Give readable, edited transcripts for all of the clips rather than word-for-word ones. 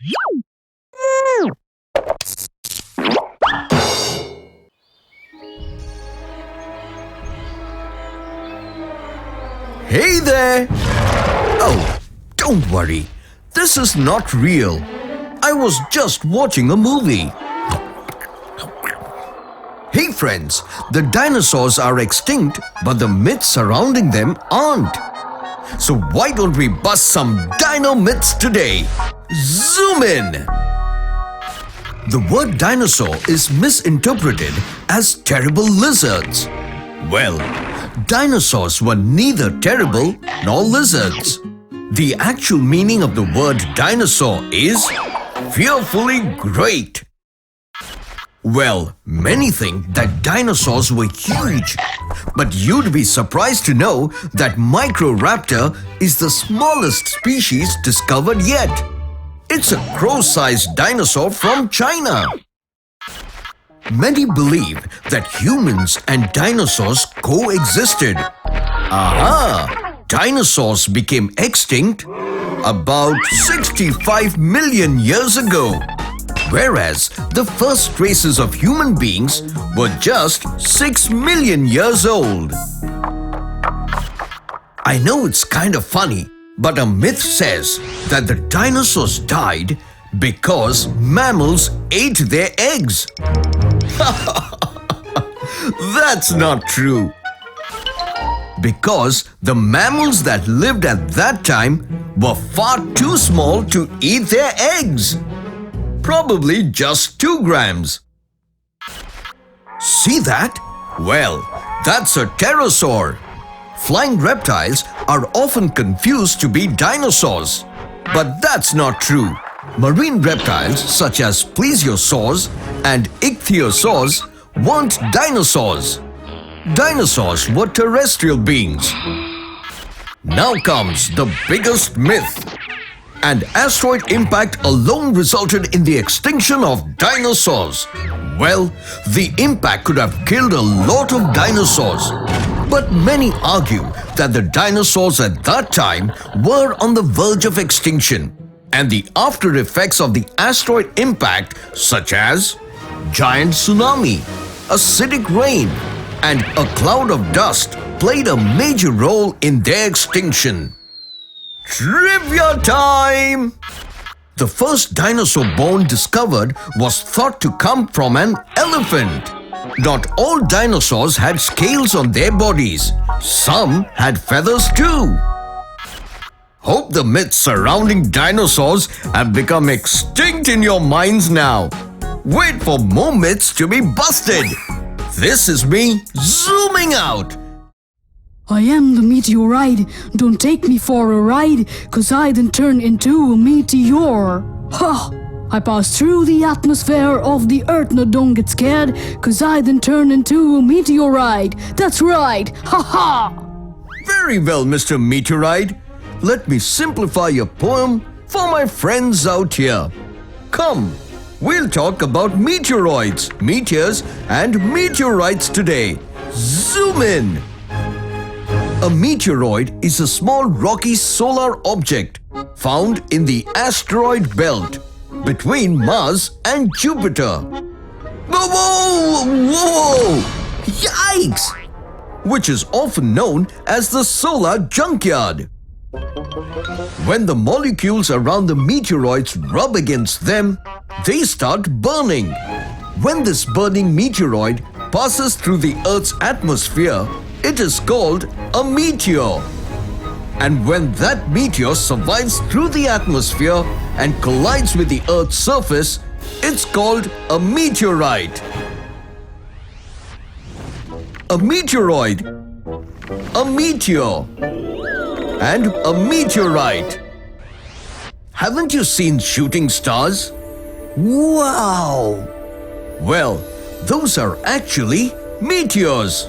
Hey there! Oh, don't worry. This is not real. I was just watching a movie. Hey friends, the dinosaurs are extinct, but the myths surrounding them aren't. So why don't we bust some dino myths today? Zoom in! The word dinosaur is misinterpreted as terrible lizards. Well, dinosaurs were neither terrible nor lizards. The actual meaning of the word dinosaur is fearfully great. Well, many think that dinosaurs were huge, but you'd be surprised to know that Microraptor is the smallest species discovered yet. It's a crow-sized dinosaur from China. Many believe that humans and dinosaurs coexisted. Aha! Dinosaurs became extinct about 65 million years ago, whereas the first traces of human beings were just 6 million years old. I know it's kind of funny, but a myth says that the dinosaurs died because mammals ate their eggs. That's not true. Because the mammals that lived at that time were far too small to eat their eggs. Probably just 2 grams. See that? Well, that's a pterosaur. Flying reptiles are often confused to be dinosaurs. But that's not true. Marine reptiles such as plesiosaurs and ichthyosaurs weren't dinosaurs. Dinosaurs were terrestrial beings. Now comes the biggest myth. An asteroid impact alone resulted in the extinction of dinosaurs. Well, the impact could have killed a lot of dinosaurs. But many argue that the dinosaurs at that time were on the verge of extinction, and the after effects of the asteroid impact, such as giant tsunami, acidic rain, and a cloud of dust, played a major role in their extinction. Trivia time! The first dinosaur bone discovered was thought to come from an elephant. Not all dinosaurs had scales on their bodies. Some had feathers too. Hope the myths surrounding dinosaurs have become extinct in your minds now. Wait for more myths to be busted. This is me zooming out. I am the meteorite. Don't take me for a ride, 'cause I then turn into a meteor. Ha! I pass through the atmosphere of the earth. No, don't get scared, 'cause I then turn into a meteorite. That's right. Ha ha! Very well, Mr. Meteorite. Let me simplify your poem for my friends out here. Come, we'll talk about meteoroids, meteors, and meteorites today. Zoom in. A meteoroid is a small rocky solar object found in the asteroid belt between Mars and Jupiter. Whoa! Whoa! Yikes! Which is often known as the solar junkyard. When the molecules around the meteoroids rub against them, they start burning. When this burning meteoroid passes through the Earth's atmosphere, it is called a meteor. And when that meteor survives through the atmosphere and collides with the Earth's surface, it's called a meteorite. A meteoroid, a meteor, and a meteorite. Haven't you seen shooting stars? Wow! Well, those are actually meteors.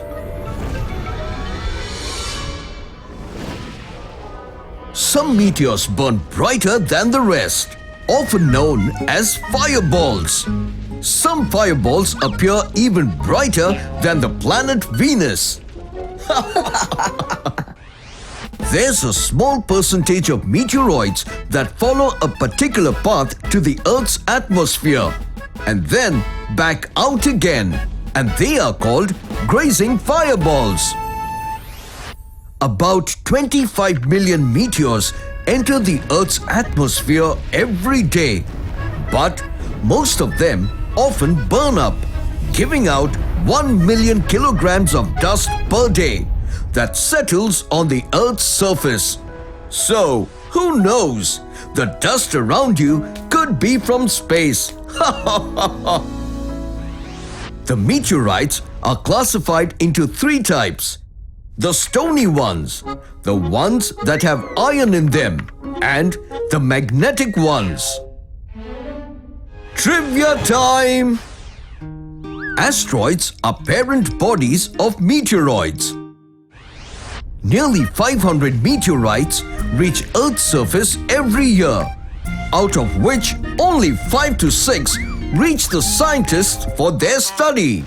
Some meteors burn brighter than the rest, often known as fireballs. Some fireballs appear even brighter than the planet Venus. There's a small percentage of meteoroids that follow a particular path to the Earth's atmosphere and then back out again, and they are called grazing fireballs. About 25 million meteors enter the Earth's atmosphere every day, but most of them often burn up, giving out 1 million kilograms of dust per day that settles on the Earth's surface. So, who knows? The dust around you could be from space. The meteorites are classified into 3 types. The stony ones, the ones that have iron in them, and the magnetic ones. Trivia time! Asteroids are parent bodies of meteoroids. Nearly 500 meteorites reach Earth's surface every year, out of which only 5 to 6 reach the scientists for their study.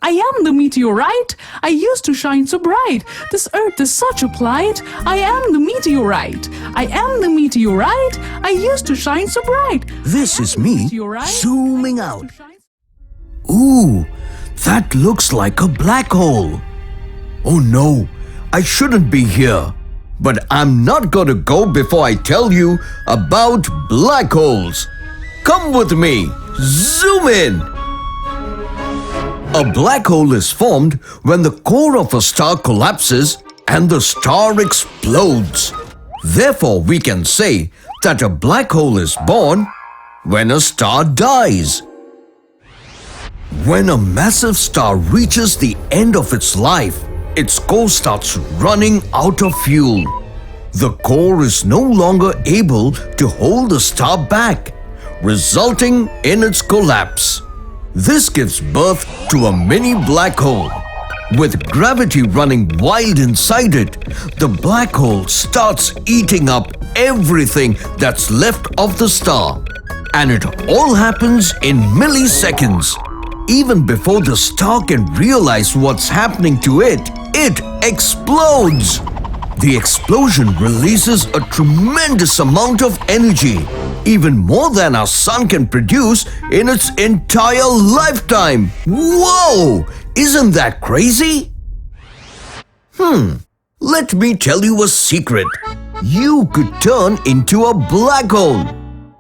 I am the meteorite. I used to shine so bright. This earth is such a plight. I am the meteorite. I am the meteorite. I used to shine so bright. This is me Meteorite. zooming out. Ooh, that looks like a black hole. Oh no, I shouldn't be here. But I'm not gonna go before I tell you about black holes. Come with me. Zoom in. A black hole is formed when the core of a star collapses and the star explodes. Therefore, we can say that a black hole is born when a star dies. When a massive star reaches the end of its life, its core starts running out of fuel. The core is no longer able to hold the star back, resulting in its collapse. This gives birth to a mini black hole. With gravity running wild inside it, the black hole starts eating up everything that's left of the star. And it all happens in milliseconds. Even before the star can realize what's happening to it, it explodes. The explosion releases a tremendous amount of energy, even more than our sun can produce in its entire lifetime. Whoa! Isn't that crazy? Let me tell you a secret. You could turn into a black hole.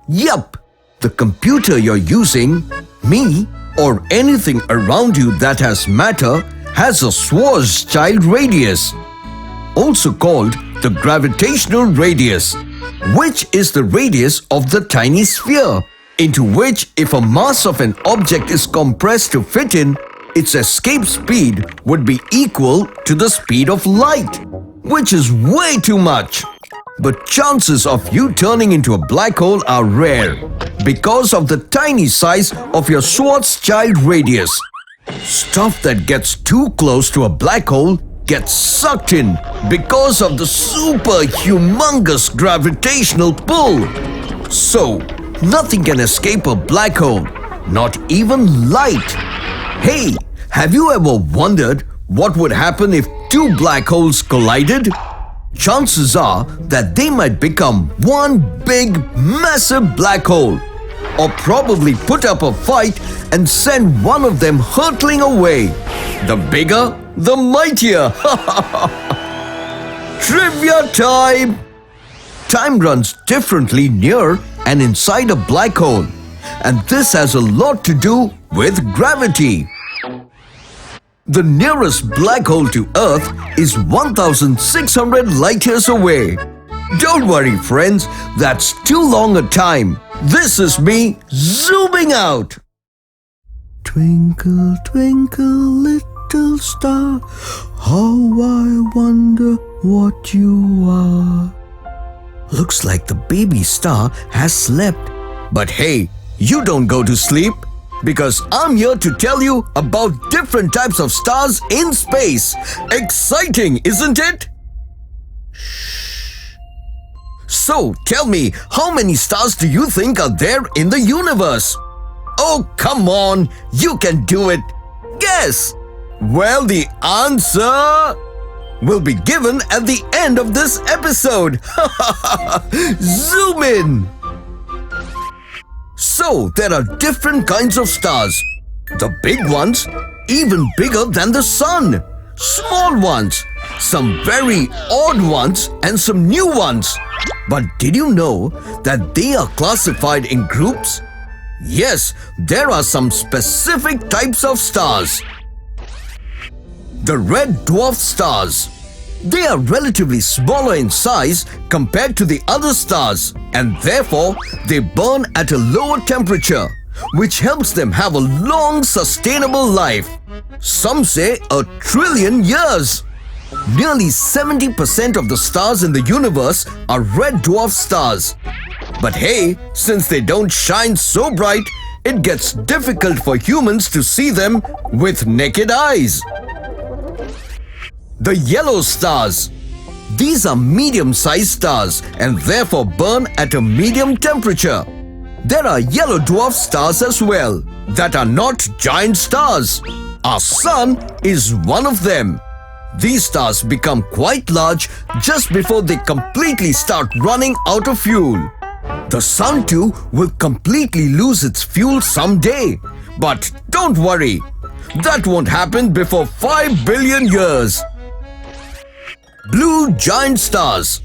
Yup, the computer you're using, me, or anything around you that has matter has a Schwarzschild radius, also called the gravitational radius, which is the radius of the tiny sphere, into which if a mass of an object is compressed to fit in, its escape speed would be equal to the speed of light, which is way too much. But chances of you turning into a black hole are rare because of the tiny size of your Schwarzschild radius. Stuff that gets too close to a black hole gets sucked in because of the super humongous gravitational pull. So, nothing can escape a black hole, not even light. Hey, have you ever wondered what would happen if 2 black holes collided? Chances are that they might become one big, massive black hole, or probably put up a fight and send one of them hurtling away. The bigger, the mightier. Trivia time! Time runs differently near and inside a black hole, and this has a lot to do with gravity. The nearest black hole to Earth is 1,600 light years away. Don't worry, friends, that's too long a time. This is me zooming out. Twinkle, twinkle, little star, how I wonder what you are. Looks like the baby star has slept. But hey, you don't go to sleep, because I'm here to tell you about different types of stars in space. Exciting, isn't it? So, tell me, how many stars do you think are there in the universe? Oh, come on, you can do it. Guess. Well, the answer will be given at the end of this episode. Zoom in! So, there are different kinds of stars. The big ones, even bigger than the sun. Small ones, some very odd ones, and some new ones. But did you know that they are classified in groups? Yes, there are some specific types of stars. The red dwarf stars. They are relatively smaller in size compared to the other stars, and therefore they burn at a lower temperature, which helps them have a long, sustainable life. Some say 1 trillion years. Nearly 70% of the stars in the universe are red dwarf stars. But hey, since they don't shine so bright, it gets difficult for humans to see them with naked eyes. The yellow stars. These are medium-sized stars and therefore burn at a medium temperature. There are yellow dwarf stars as well that are not giant stars. Our sun is one of them. These stars become quite large just before they completely start running out of fuel. The sun too will completely lose its fuel someday. But don't worry, that won't happen before 5 billion years. Blue giant stars.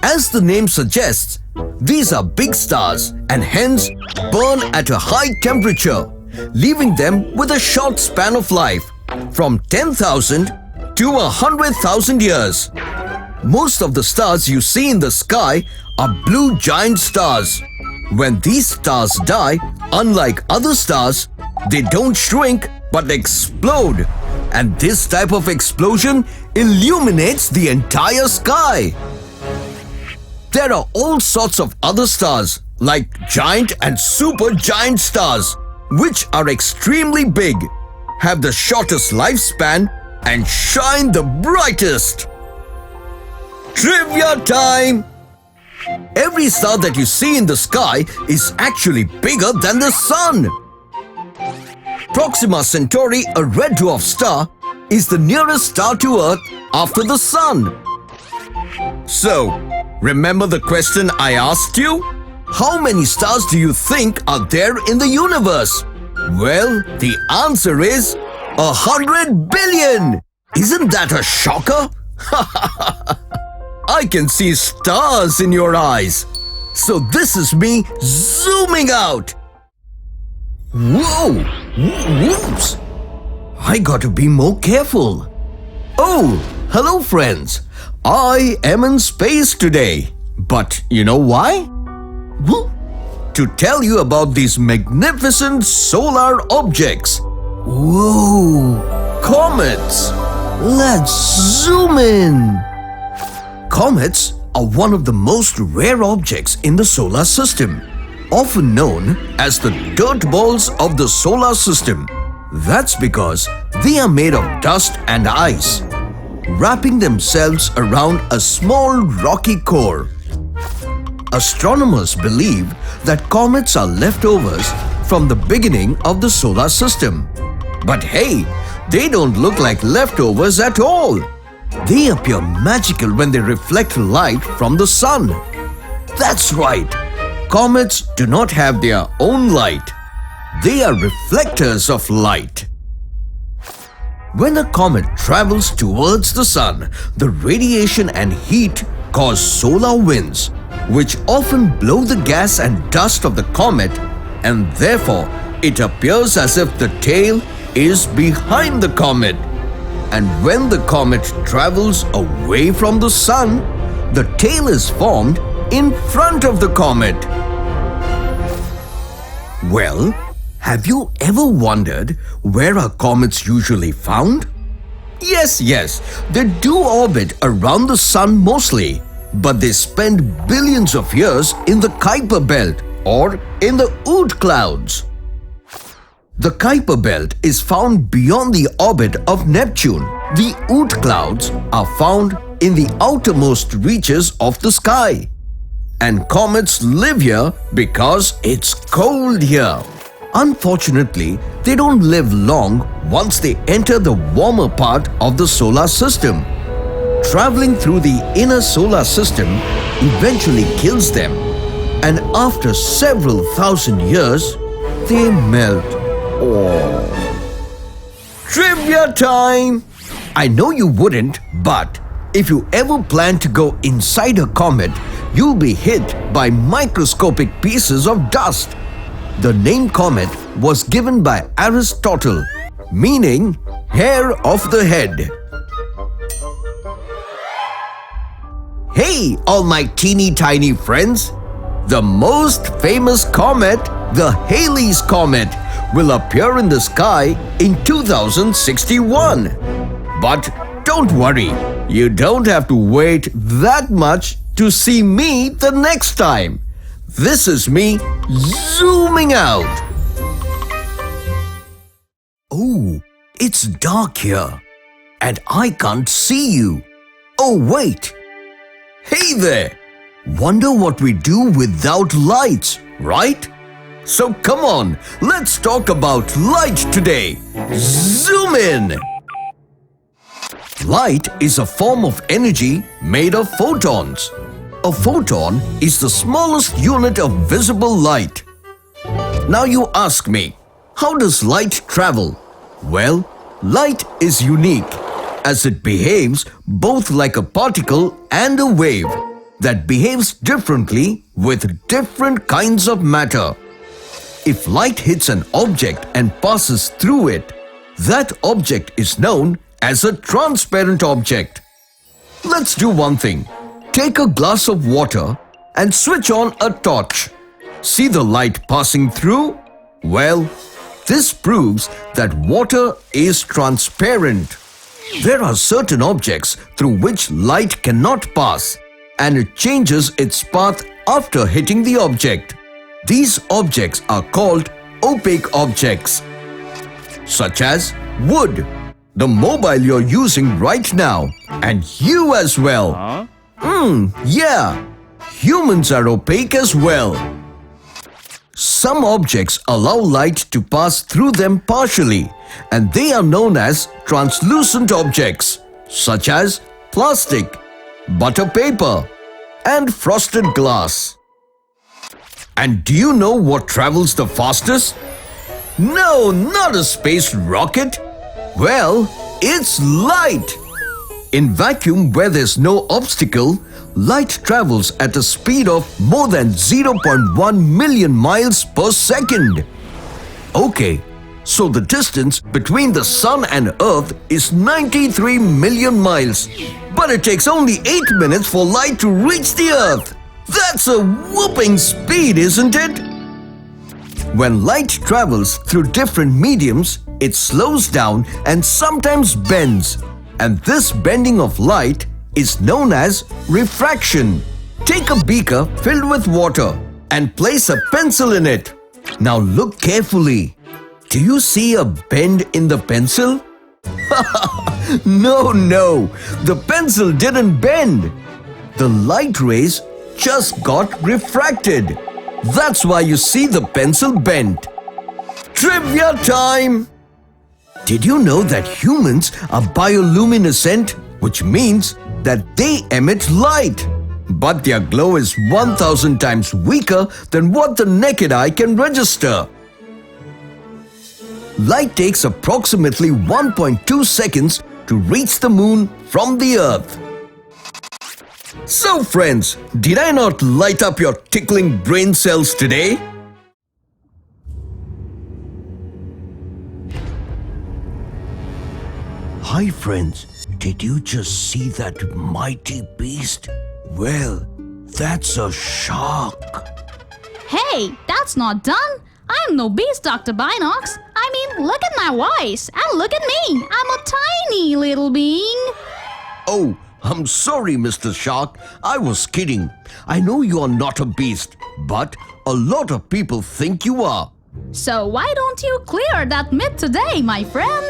As the name suggests, these are big stars and hence burn at a high temperature, leaving them with a short span of life, from 10,000 to 100,000 years. Most of the stars you see in the sky are blue giant stars. When these stars die, unlike other stars, they don't shrink but explode. And this type of explosion illuminates the entire sky. There are all sorts of other stars like giant and supergiant stars, which are extremely big, have the shortest lifespan, and shine the brightest. Trivia time! Every star that you see in the sky is actually bigger than the sun. Proxima Centauri, a red dwarf star, is the nearest star to Earth after the sun. So, remember the question I asked you? How many stars do you think are there in the universe? Well, the answer is 100 billion! Isn't that a shocker? I can see stars in your eyes. So this is me zooming out. Whoa! Whoops! I got to be more careful. Oh, hello friends. I am in space today. But you know why? To tell you about these magnificent solar objects. Whoa! Comets! Let's zoom in! Comets are one of the most rare objects in the solar system, often known as the dirt balls of the solar system. That's because they are made of dust and ice, wrapping themselves around a small rocky core. Astronomers believe that comets are leftovers from the beginning of the solar system. But hey, they don't look like leftovers at all. They appear magical when they reflect light from the sun. That's right, comets do not have their own light. They are reflectors of light. When a comet travels towards the sun, the radiation and heat cause solar winds, which often blow the gas and dust of the comet, and therefore it appears as if the tail is behind the comet. And when the comet travels away from the sun, the tail is formed in front of the comet. Well, have you ever wondered where are comets usually found? Yes, they do orbit around the sun mostly, but they spend billions of years in the Kuiper belt or in the Oort clouds. The Kuiper belt is found beyond the orbit of Neptune. The Oort clouds are found in the outermost reaches of the sky. And comets live here because it's cold here. Unfortunately, they don't live long once they enter the warmer part of the solar system. traveling through the inner solar system eventually kills them. And after several thousand years, they melt. Oh. Trivia time! I know you wouldn't, but if you ever plan to go inside a comet, you'll be hit by microscopic pieces of dust. The name comet was given by Aristotle, meaning hair of the head. Hey, all my teeny tiny friends! The most famous comet, the Halley's Comet, will appear in the sky in 2061. But don't worry, you don't have to wait that much to see me the next time. This is me zooming out. Oh, it's dark here and I can't see you. Oh, wait. Hey there. Wonder what we do without lights, right? So come on, let's talk about light today. Zoom in. Light is a form of energy made of photons. A photon is the smallest unit of visible light. Now you ask me, how does light travel? Well, light is unique as it behaves both like a particle and a wave that behaves differently with different kinds of matter. If light hits an object and passes through it, that object is known as a transparent object. Let's do one thing. Take a glass of water and switch on a torch. See the light passing through? Well, this proves that water is transparent. There are certain objects through which light cannot pass, and it changes its path after hitting the object. These objects are called opaque objects, such as wood, the mobile you're using right now, and you as well. Yeah, humans are opaque as well. Some objects allow light to pass through them partially, and they are known as translucent objects, such as plastic, butter paper, and frosted glass. And do you know what travels the fastest? No, not a space rocket. Well, it's light. In vacuum where there's no obstacle, light travels at a speed of more than 0.1 million miles per second. Okay, so the distance between the Sun and Earth is 93 million miles. But it takes only 8 minutes for light to reach the Earth. That's a whooping speed, isn't it? When light travels through different mediums, it slows down and sometimes bends. And this bending of light is known as refraction. Take a beaker filled with water and place a pencil in it. Now look carefully. Do you see a bend in the pencil? No, the pencil didn't bend. The light rays just got refracted. That's why you see the pencil bent. Trivia time! Did you know that humans are bioluminescent, which means that they emit light? But their glow is 1,000 times weaker than what the naked eye can register. Light takes approximately 1.2 seconds to reach the moon from the Earth. So friends, did I not light up your tickling brain cells today? Hi friends, did you just see that mighty beast? Well, that's a shark. Hey, that's not done. I'm no beast, Dr. Binocs. I mean, look at my voice and look at me. I'm a tiny little being. Oh, I'm sorry, Mr. Shark. I was kidding. I know you are not a beast, but a lot of people think you are. So why don't you clear that myth today, my friend?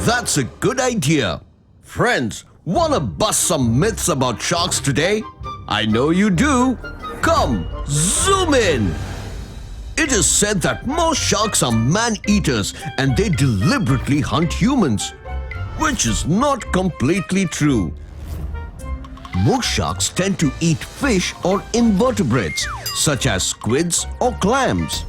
That's a good idea. Friends, wanna bust some myths about sharks today? I know you do. Come, zoom in. It is said that most sharks are man-eaters and they deliberately hunt humans, which is not completely true. Most sharks tend to eat fish or invertebrates such as squids or clams.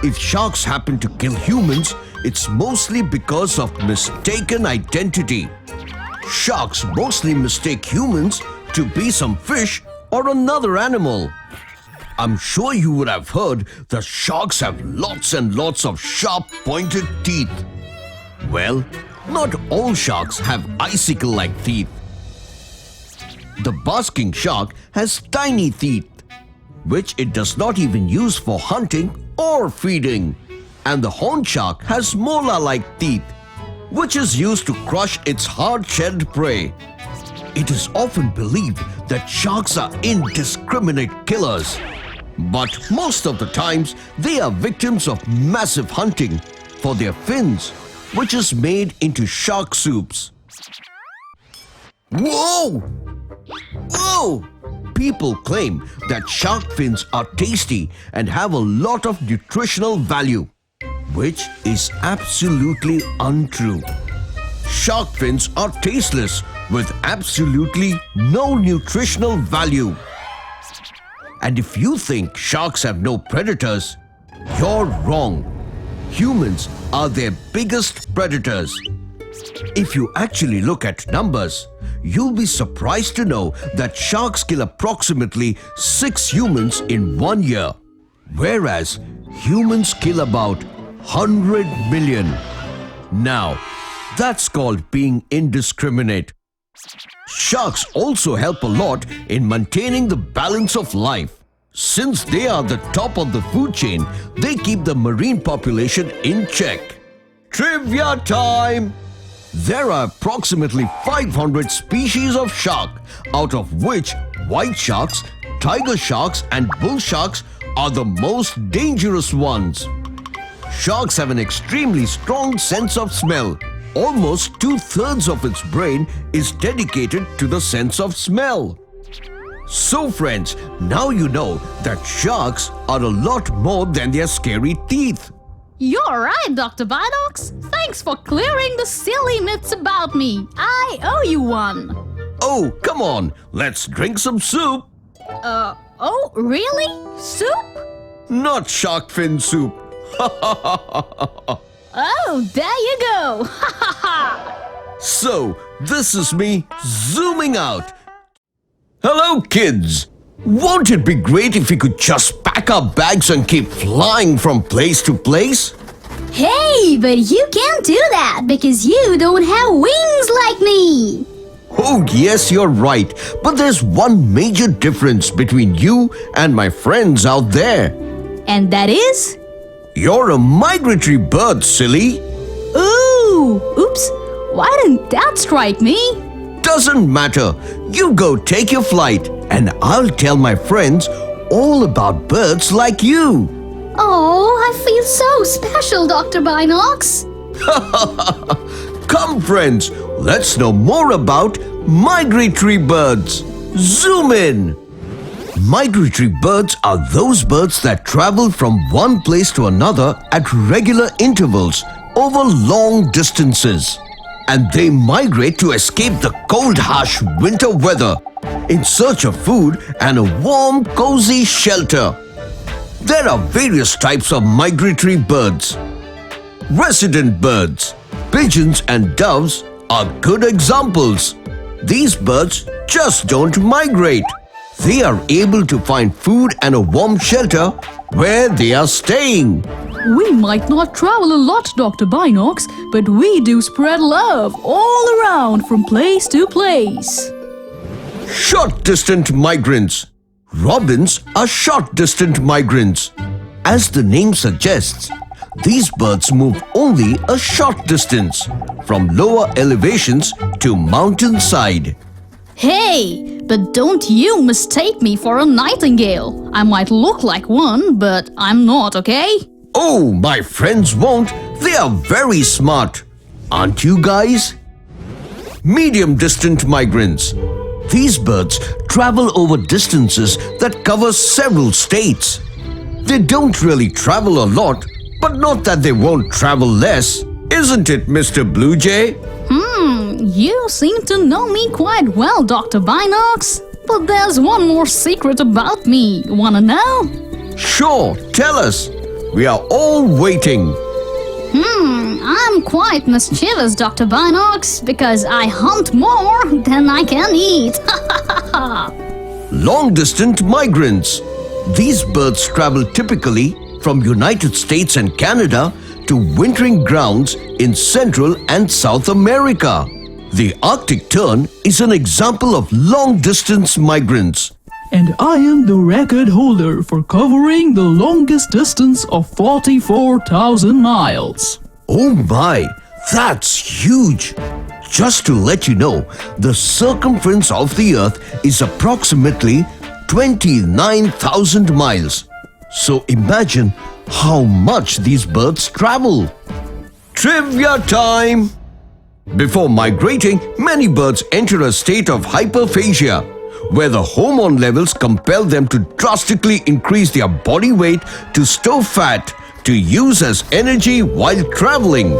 If sharks happen to kill humans, it's mostly because of mistaken identity. Sharks mostly mistake humans to be some fish or another animal. I'm sure you would have heard that sharks have lots and lots of sharp pointed teeth. Well, not all sharks have icicle-like teeth. The basking shark has tiny teeth, which it does not even use for hunting or feeding. And the horned shark has molar-like teeth, which is used to crush its hard-shelled prey. It is often believed that sharks are indiscriminate killers. But most of the times, they are victims of massive hunting for their fins, which is made into shark soups. Whoa! Whoa! People claim that shark fins are tasty and have a lot of nutritional value, which is absolutely untrue. Shark fins are tasteless with absolutely no nutritional value. And if you think sharks have no predators, you're wrong. Humans are their biggest predators. If you actually look at numbers, you'll be surprised to know that sharks kill approximately 6 humans in 1 year, whereas humans kill about 100 million. Now, that's called being indiscriminate. Sharks also help a lot in maintaining the balance of life. Since they are the top of the food chain, they keep the marine population in check. Trivia time! There are approximately 500 species of shark, out of which white sharks, tiger sharks and bull sharks are the most dangerous ones. Sharks have an extremely strong sense of smell. Almost 2/3 of its brain is dedicated to the sense of smell. So friends, now you know that sharks are a lot more than their scary teeth. You're right, Dr. Binocs. Thanks for clearing the silly myths about me. I owe you one. Oh, come on, let's drink some soup. Oh, really? Soup? Not shark fin soup. Oh, there you go. Ha ha ha. So, this is me zooming out. Hello, kids. Won't it be great if we could just pack our bags and keep flying from place to place? Hey, but you can't do that because you don't have wings like me. Oh, yes, you're right. But there's one major difference between you and my friends out there. And that is? You're a migratory bird, silly. Ooh, oops. Why didn't that strike me? Doesn't matter. You go take your flight and I'll tell my friends all about birds like you. Oh, I feel so special, Dr. Binocs. Come, friends, let's know more about migratory birds. Zoom in. Migratory birds are those birds that travel from one place to another at regular intervals over long distances. And they migrate to escape the cold, harsh winter weather in search of food and a warm, cozy shelter. There are various types of migratory birds. Resident birds, pigeons and doves are good examples. These birds just don't migrate. They are able to find food and a warm shelter where they are staying. We might not travel a lot, Dr. Binocs, but we do spread love all around from place to place. Short-distant migrants. Robins are short-distant migrants. As the name suggests, these birds move only a short distance from lower elevations to mountainside. Hey, but don't you mistake me for a nightingale. I might look like one, but I'm not, okay? Oh, my friends won't. They are very smart. Aren't you guys? Medium-distant migrants. These birds travel over distances that cover several states. They don't really travel a lot, but not that they won't travel less. Isn't it, Mr. Blue Jay? You seem to know me quite well, Dr. Binocs. But there's one more secret about me. Wanna know? Sure, tell us. We are all waiting. I'm quite mischievous, Dr. Binocs, because I hunt more than I can eat. Long-distance migrants. These birds travel typically from United States and Canada to wintering grounds in Central and South America. The Arctic tern is an example of long-distance migrants. And I am the record holder for covering the longest distance of 44,000 miles. Oh my, that's huge! Just to let you know, the circumference of the Earth is approximately 29,000 miles. So imagine how much these birds travel. Trivia time! Before migrating, many birds enter a state of hyperphagia, where the hormone levels compel them to drastically increase their body weight to store fat to use as energy while traveling.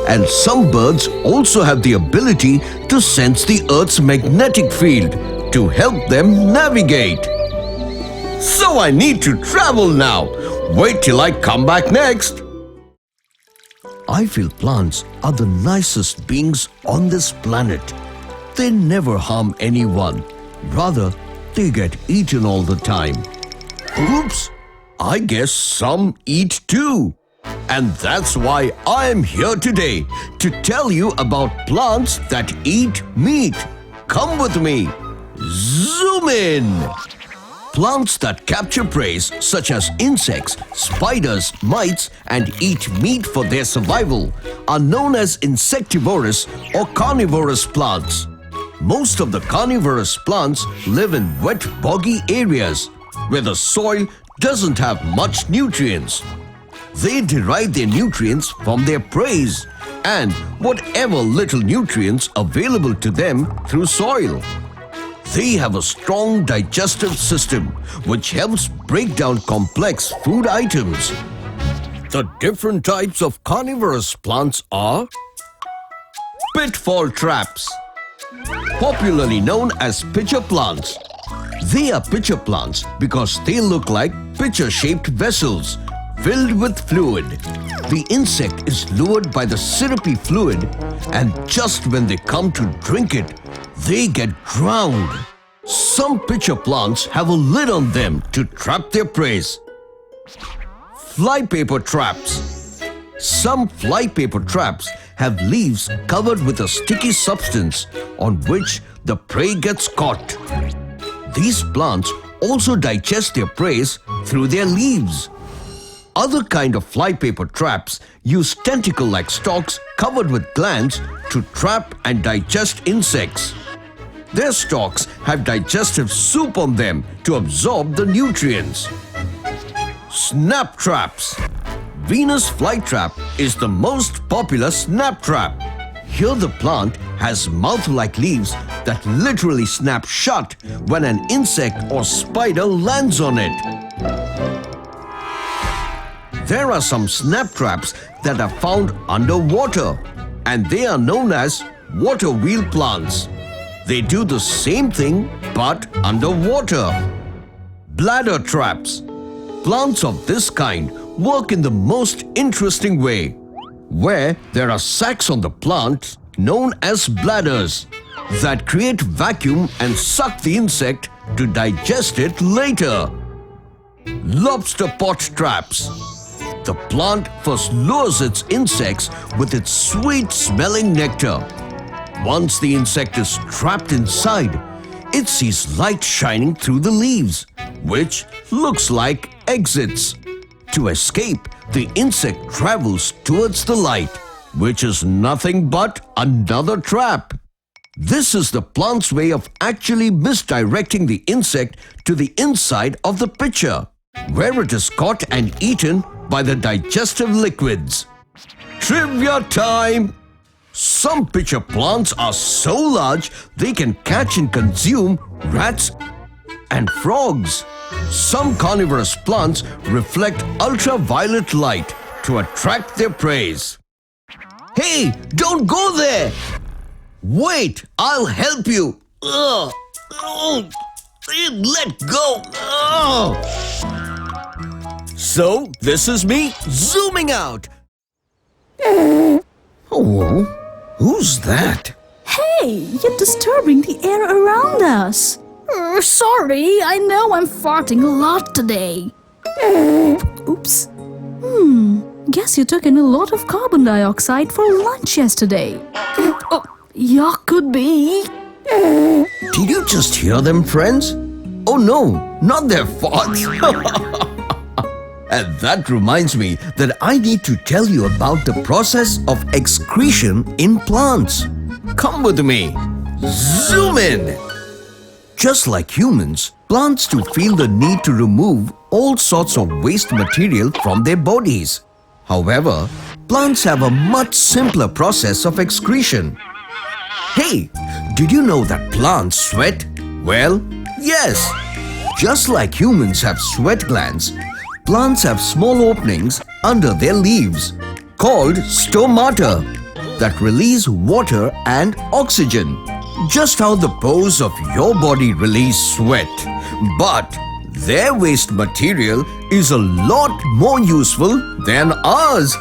And some birds also have the ability to sense the Earth's magnetic field to help them navigate. So I need to travel now. Wait till I come back next. I feel plants are the nicest beings on this planet. They never harm anyone. Rather, they get eaten all the time. Oops, I guess some eat too. And that's why I'm here today to tell you about plants that eat meat. Come with me. Zoom in. Plants that capture prey such as insects, spiders, mites and eat meat for their survival are known as insectivorous or carnivorous plants. Most of the carnivorous plants live in wet, boggy areas where the soil doesn't have much nutrients. They derive their nutrients from their prey and whatever little nutrients available to them through soil. They have a strong digestive system which helps break down complex food items. The different types of carnivorous plants are pitfall traps, popularly known as pitcher plants. They are pitcher plants because they look like pitcher-shaped vessels filled with fluid. The insect is lured by the syrupy fluid, and just when they come to drink it, they get drowned. Some pitcher plants have a lid on them to trap their prey. Flypaper traps. Some flypaper traps have leaves covered with a sticky substance on which the prey gets caught. These plants also digest their prey through their leaves. Other kind of flypaper traps use tentacle-like stalks covered with glands to trap and digest insects. Their stalks have digestive soup on them to absorb the nutrients. Snap traps. Venus flytrap is the most popular snap trap. Here the plant has mouth-like leaves that literally snap shut when an insect or spider lands on it. There are some snap traps that are found underwater, and they are known as water wheel plants. They do the same thing but underwater. Bladder traps. Plants of this kind work in the most interesting way, where there are sacs on the plant known as bladders that create vacuum and suck the insect to digest it later. Lobster pot traps. The plant first lures its insects with its sweet-smelling nectar. Once the insect is trapped inside, it sees light shining through the leaves, which looks like exits. To escape, the insect travels towards the light, which is nothing but another trap. This is the plant's way of actually misdirecting the insect to the inside of the pitcher, where it is caught and eaten by the digestive liquids. Trivia time! Some pitcher plants are so large they can catch and consume rats and frogs. Some carnivorous plants reflect ultraviolet light to attract their prey. Hey, don't go there! Wait, I'll help you. Ugh. Oh, let go. Ugh. So, this is me zooming out. Oh, who's that? Hey, you're disturbing the air around us. Sorry, I know I'm farting a lot today. Oops. Guess you took in a lot of carbon dioxide for lunch yesterday. Oh, yeah, could be. Did you just hear them, friends? Oh no, not their farts. And that reminds me that I need to tell you about the process of excretion in plants. Come with me. Zoom in. Just like humans, plants too feel the need to remove all sorts of waste material from their bodies. However, plants have a much simpler process of excretion. Hey, did you know that plants sweat? Well, yes. Just like humans have sweat glands, plants have small openings under their leaves called stomata that release water and oxygen. Just how the pores of your body release sweat. But their waste material is a lot more useful than ours.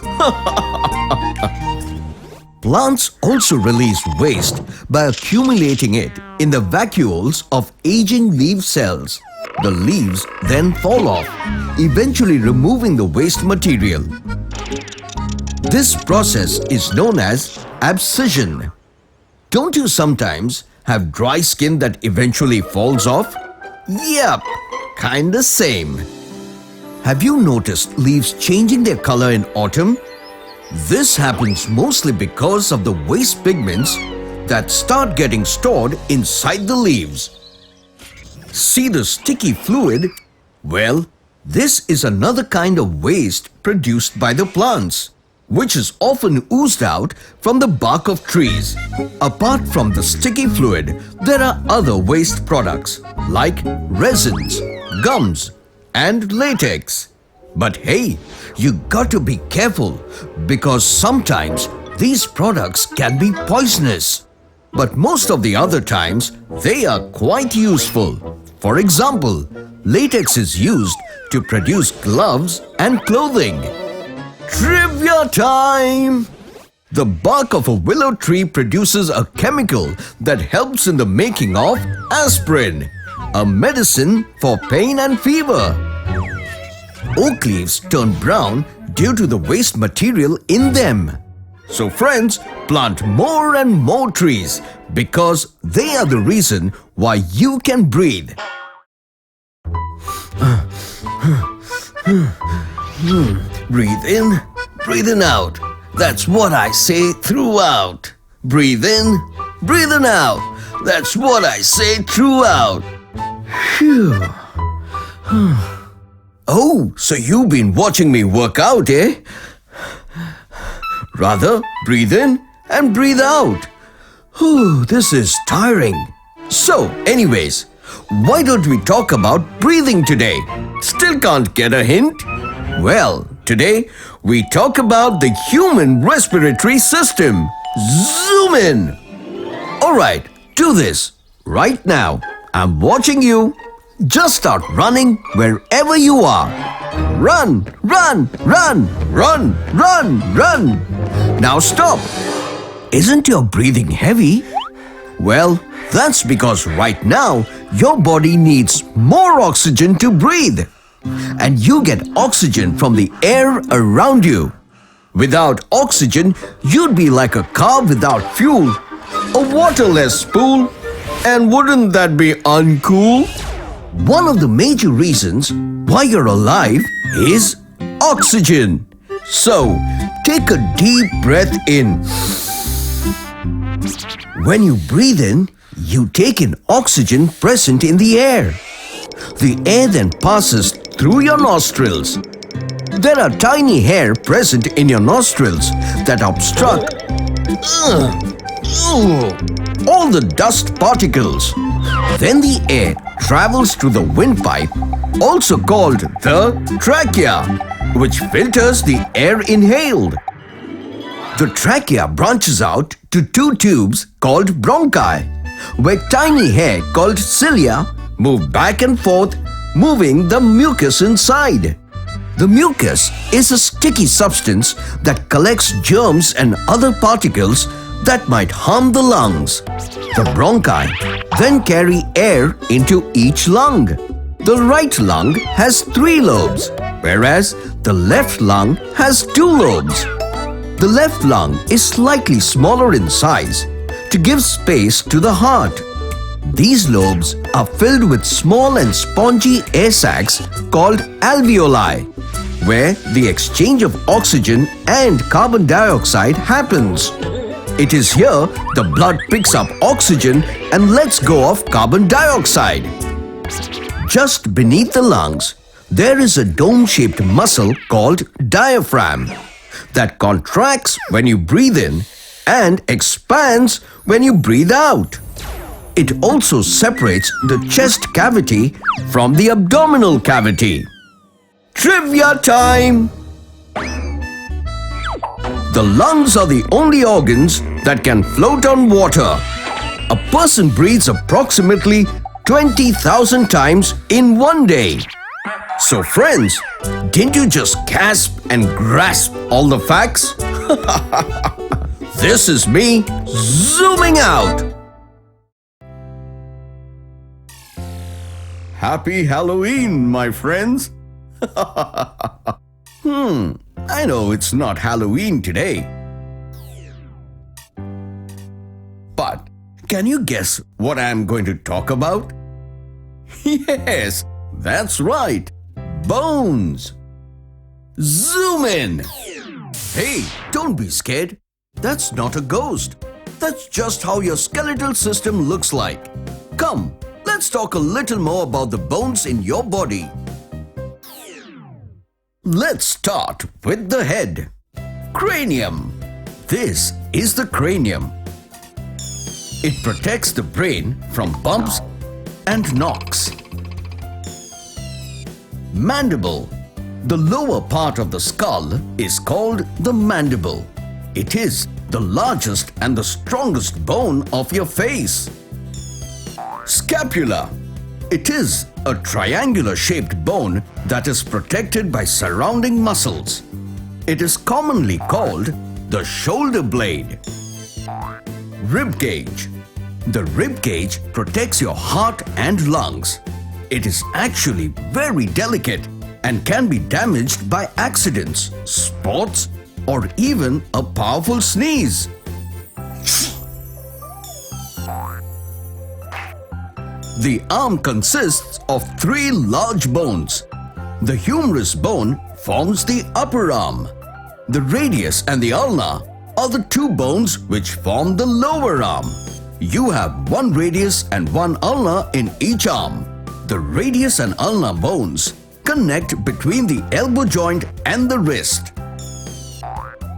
Plants also release waste by accumulating it in the vacuoles of aging leaf cells. The leaves then fall off, eventually removing the waste material. This process is known as abscission. Don't you sometimes have dry skin that eventually falls off? Yep, kinda same. Have you noticed leaves changing their color in autumn? This happens mostly because of the waste pigments that start getting stored inside the leaves. See the sticky fluid? Well, this is another kind of waste produced by the plants, which is often oozed out from the bark of trees. Apart from the sticky fluid, there are other waste products like resins, gums, and latex. But hey, you got to be careful because sometimes these products can be poisonous. But most of the other times, they are quite useful. For example, latex is used to produce gloves and clothing. Trivia time! The bark of a willow tree produces a chemical that helps in the making of aspirin, a medicine for pain and fever. Oak leaves turn brown due to the waste material in them. So friends, plant more and more trees because they are the reason why you can breathe. Breathe in, breathe out. That's what I say throughout. Breathe in, breathe out. That's what I say throughout. Phew. Oh, so you've been watching me work out, eh? Rather, breathe in and breathe out. Whew, this is tiring. So, anyways, why don't we talk about breathing today? Still can't get a hint? Well, today we talk about the human respiratory system. Zoom in! Alright, do this. Right now, I'm watching you. Just start running wherever you are. Run, run, run, run, run, run. Now stop. Isn't your breathing heavy? Well, that's because right now your body needs more oxygen to breathe. And you get oxygen from the air around you. Without oxygen, you'd be like a car without fuel, a waterless pool. And wouldn't that be uncool? One of the major reasons why you're alive is oxygen. So, take a deep breath in. When you breathe in, you take in oxygen present in the air. The air then passes through your nostrils. There are tiny hair present in your nostrils that obstruct all the dust particles. Then the air travels through the windpipe, also called the trachea, which filters the air inhaled. The trachea branches out to two tubes called bronchi, where tiny hair called cilia move back and forth, moving the mucus inside. The mucus is a sticky substance that collects germs and other particles that might harm the lungs. The bronchi then carry air into each lung. The right lung has 3 lobes, whereas the left lung has 2 lobes. The left lung is slightly smaller in size to give space to the heart. These lobes are filled with small and spongy air sacs called alveoli, where the exchange of oxygen and carbon dioxide happens. It is here the blood picks up oxygen and lets go of carbon dioxide. Just beneath the lungs, there is a dome-shaped muscle called diaphragm that contracts when you breathe in and expands when you breathe out. It also separates the chest cavity from the abdominal cavity. Trivia time! The lungs are the only organs that can float on water. A person breathes approximately 20,000 times in one day. So friends, didn't you just gasp and grasp all the facts? This is me zooming out. Happy Halloween, my friends. I know it's not Halloween today. But can you guess what I'm going to talk about? Yes, that's right. Bones. Zoom in. Hey, don't be scared. That's not a ghost. That's just how your skeletal system looks like. Come, let's talk a little more about the bones in your body. Let's start with the head. Cranium. This is the cranium. It protects the brain from bumps and knocks. Mandible. The lower part of the skull is called the mandible. It is the largest and the strongest bone of your face. Scapula. It is a triangular-shaped bone that is protected by surrounding muscles. It is commonly called the shoulder blade. Rib cage. The rib cage protects your heart and lungs. It is actually very delicate and can be damaged by accidents, sports, or even a powerful sneeze. The arm consists of 3 large bones. The humerus bone forms the upper arm. The radius and the ulna are the 2 bones which form the lower arm. You have 1 radius and 1 ulna in each arm. The radius and ulna bones connect between the elbow joint and the wrist.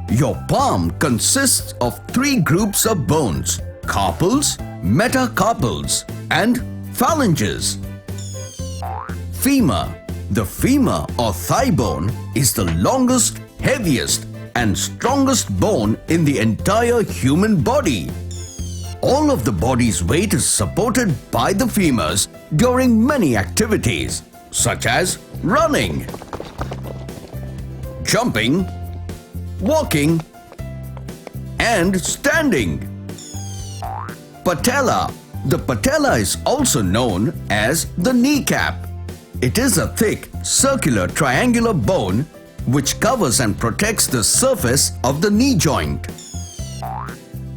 Your palm consists of 3 groups of bones: carpals, metacarpals, and phalanges. Femur. The femur or thigh bone is the longest, heaviest, and strongest bone in the entire human body. All of the body's weight is supported by the femurs during many activities, such as running, jumping, walking, and standing. Patella. The patella is also known as the kneecap. It is a thick, circular, triangular bone which covers and protects the surface of the knee joint.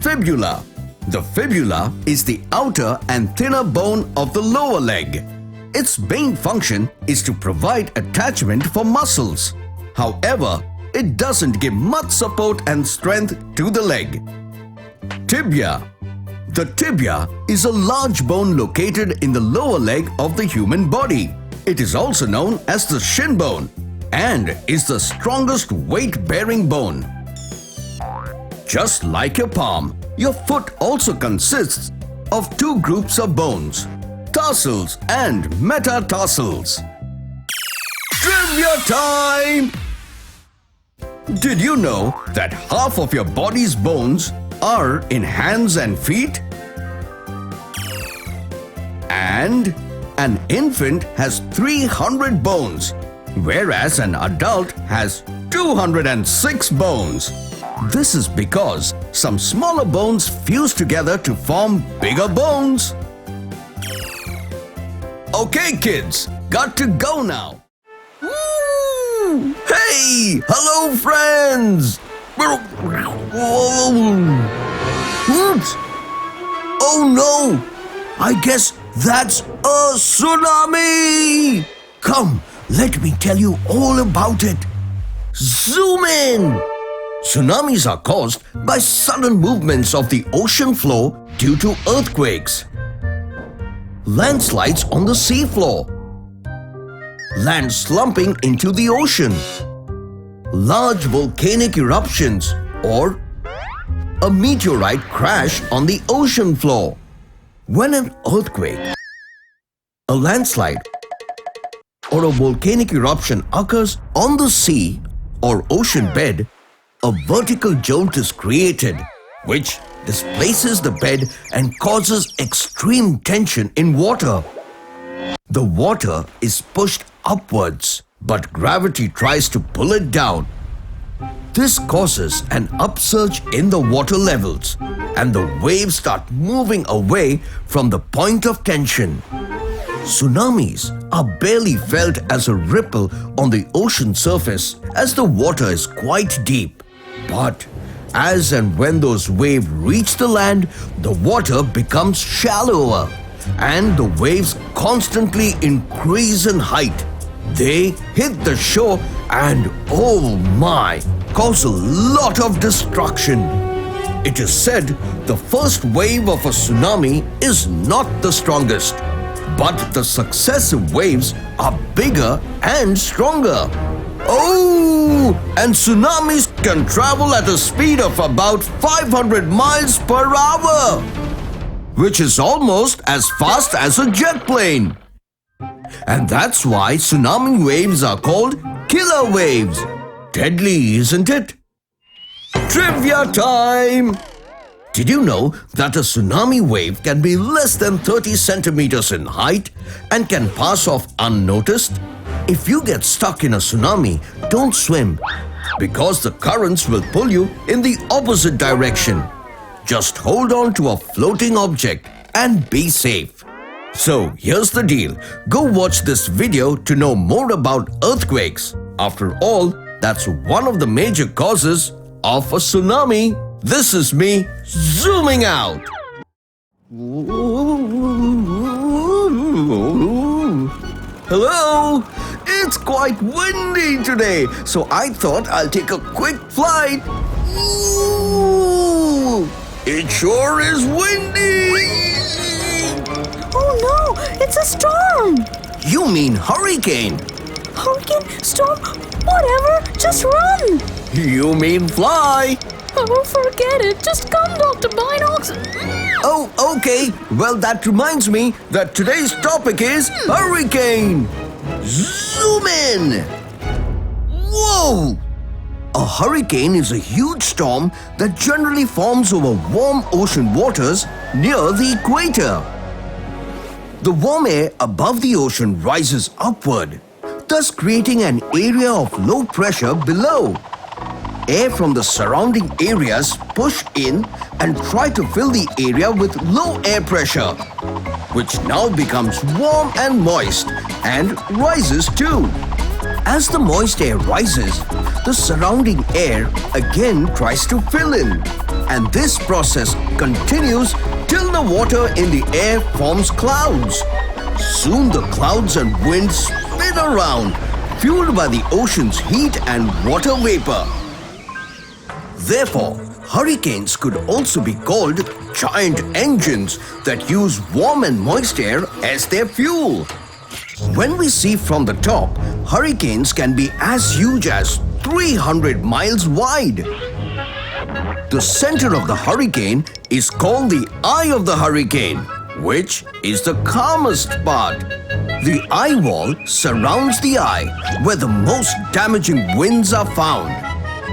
Fibula. The fibula is the outer and thinner bone of the lower leg. Its main function is to provide attachment for muscles. However, it doesn't give much support and strength to the leg. Tibia. The tibia is a large bone located in the lower leg of the human body. It is also known as the shin bone and is the strongest weight-bearing bone. Just like your palm, your foot also consists of 2 groups of bones: tarsals and metatarsals. Trivia time! Did you know that half of your body's bones are in hands and feet? And an infant has 300 bones, whereas an adult has 206 bones. This is because some smaller bones fuse together to form bigger bones. Okay, kids, got to go now. Woo! Hey, hello, friends. Oops. Oh no, I guess that's a tsunami. Come, let me tell you all about it. Zoom in. Tsunamis are caused by sudden movements of the ocean floor due to earthquakes, landslides on the seafloor, land slumping into the ocean, large volcanic eruptions, or a meteorite crash on the ocean floor. When an earthquake, a landslide, or a volcanic eruption occurs on the sea or ocean bed, a vertical jolt is created, which displaces the bed and causes extreme tension in water. The water is pushed upwards, but gravity tries to pull it down. This causes an upsurge in the water levels, and the waves start moving away from the point of tension. Tsunamis are barely felt as a ripple on the ocean surface as the water is quite deep. But as and when those waves reach the land, the water becomes shallower and the waves constantly increase in height. They hit the shore and, oh my, cause a lot of destruction. It is said the first wave of a tsunami is not the strongest, but the successive waves are bigger and stronger. Oh, and tsunamis can travel at a speed of about 500 miles per hour, which is almost as fast as a jet plane. And that's why tsunami waves are called killer waves. Deadly, isn't it? Trivia time! Did you know that a tsunami wave can be less than 30 centimeters in height and can pass off unnoticed? If you get stuck in a tsunami, don't swim, because the currents will pull you in the opposite direction. Just hold on to a floating object and be safe. So here's the deal. Go watch this video to know more about earthquakes. After all, that's one of the major causes of a tsunami. This is me zooming out. Hello? It's quite windy today, so I thought I'll take a quick flight. Ooh, it sure is windy. Oh no, it's a storm! You mean hurricane? Hurricane, storm, whatever, just run! You mean fly? Oh, forget it, just come, Dr. Binocs. Oh, okay. Well, that reminds me that today's topic is hurricane. Zoom in. Whoa! A hurricane is a huge storm that generally forms over warm ocean waters near the equator. The warm air above the ocean rises upward, thus creating an area of low pressure below. Air from the surrounding areas push in and try to fill the area with low air pressure, which now becomes warm and moist and rises too. As the moist air rises, the surrounding air again tries to fill in, and this process continues till the water in the air forms clouds. Soon the clouds and winds spin around, fueled by the ocean's heat and water vapor. Therefore, hurricanes could also be called giant engines that use warm and moist air as their fuel. When we see from the top, hurricanes can be as huge as 300 miles wide. The center of the hurricane is called the eye of the hurricane, which is the calmest part. The eye wall surrounds the eye, where the most damaging winds are found.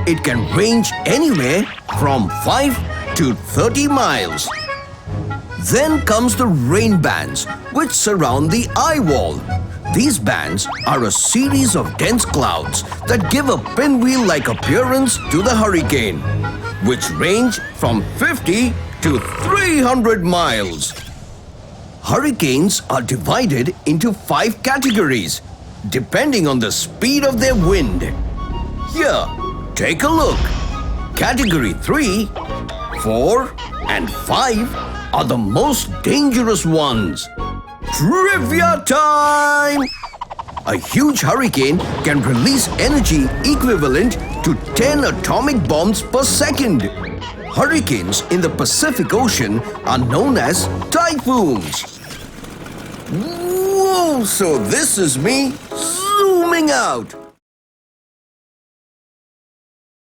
It can range anywhere from 5 to 30 miles. Then comes the rain bands, which surround the eye wall. These bands are a series of dense clouds that give a pinwheel-like appearance to the hurricane, which range from 50 to 300 miles. Hurricanes are divided into 5 categories, depending on the speed of their wind. Here, take a look. Category 3, 4, and 5 are the most dangerous ones. Trivia time! A huge hurricane can release energy equivalent to 10 atomic bombs per second. Hurricanes in the Pacific Ocean are known as typhoons. Whoa! So this is me zooming out.